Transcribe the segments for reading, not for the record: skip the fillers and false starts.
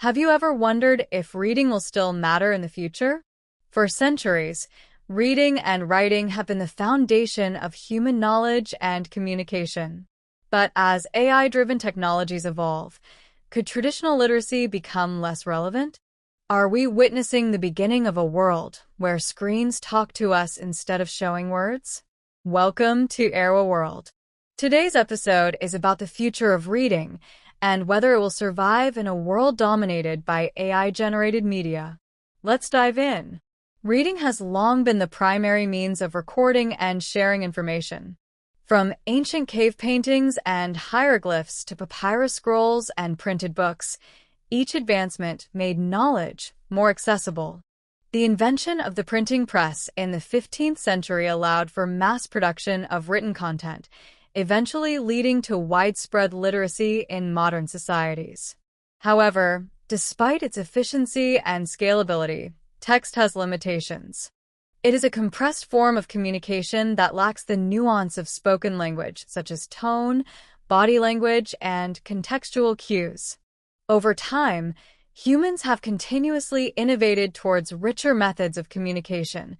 Have you ever wondered if reading will still matter in the future? For centuries, reading and writing have been the foundation of human knowledge and communication. But as AI-driven technologies evolve, could traditional literacy become less relevant? Are we witnessing the beginning of a world where screens talk to us instead of showing words? Welcome to Era World. Today's episode is about the future of reading and whether it will survive in a world dominated by AI-generated media. Let's dive in. Reading has long been the primary means of recording and sharing information. From ancient cave paintings and hieroglyphs to papyrus scrolls and printed books, each advancement made knowledge more accessible. The invention of the printing press in the 15th century allowed for mass production of written content, eventually leading to widespread literacy in modern societies. However, despite its efficiency and scalability, text has limitations. It is a compressed form of communication that lacks the nuance of spoken language, such as tone, body language, and contextual cues. Over time, humans have continuously innovated towards richer methods of communication: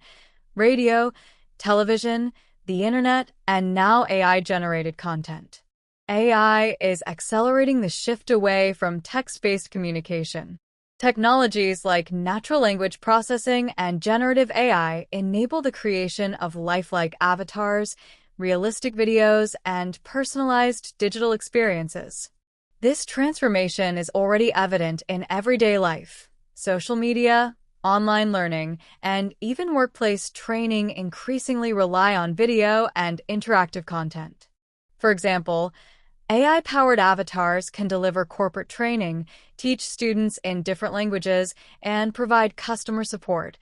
radio, television, the internet, and now AI-generated content. AI is accelerating the shift away from text-based communication. Technologies like natural language processing and generative AI enable the creation of lifelike avatars, realistic videos, and personalized digital experiences. This transformation is already evident in everyday life. Social media, online learning, and even workplace training increasingly rely on video and interactive content. For example, AI-powered avatars can deliver corporate training, teach students in different languages, and provide customer support,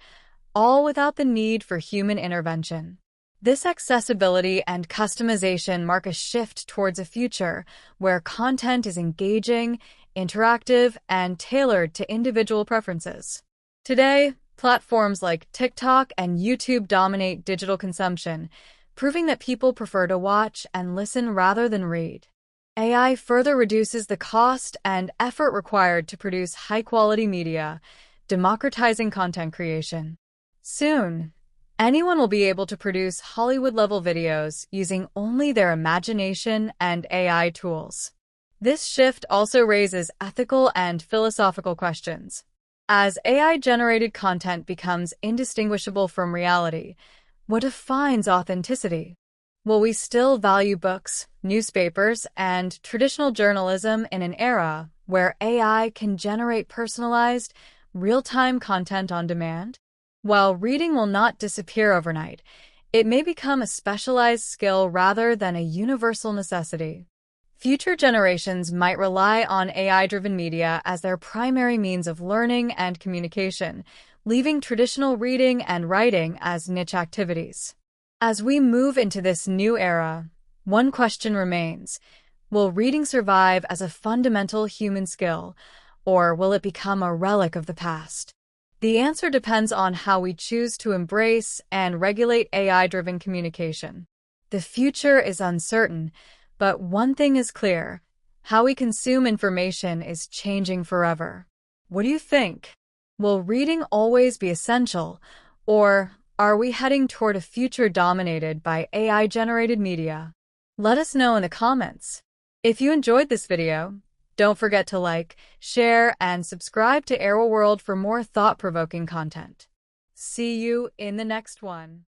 all without the need for human intervention. This accessibility and customization mark a shift towards a future where content is engaging, interactive, and tailored to individual preferences. Today, platforms like TikTok and YouTube dominate digital consumption, proving that people prefer to watch and listen rather than read. AI further reduces the cost and effort required to produce high-quality media, democratizing content creation. Soon, anyone will be able to produce Hollywood-level videos using only their imagination and AI tools. This shift also raises ethical and philosophical questions. As AI-generated content becomes indistinguishable from reality, what defines authenticity? Will we still value books, newspapers, and traditional journalism in an era where AI can generate personalized, real-time content on demand? While reading will not disappear overnight, it may become a specialized skill rather than a universal necessity. Future generations might rely on AI-driven media as their primary means of learning and communication, leaving traditional reading and writing as niche activities. As we move into this new era, one question remains: will reading survive as a fundamental human skill, or will it become a relic of the past? The answer depends on how we choose to embrace and regulate AI-driven communication. The future is uncertain, but one thing is clear: how we consume information is changing forever. What do you think? Will reading always be essential, or are we heading toward a future dominated by AI-generated media? Let us know in the comments. If you enjoyed this video, don't forget to like, share, and subscribe to Era World for more thought-provoking content. See you in the next one.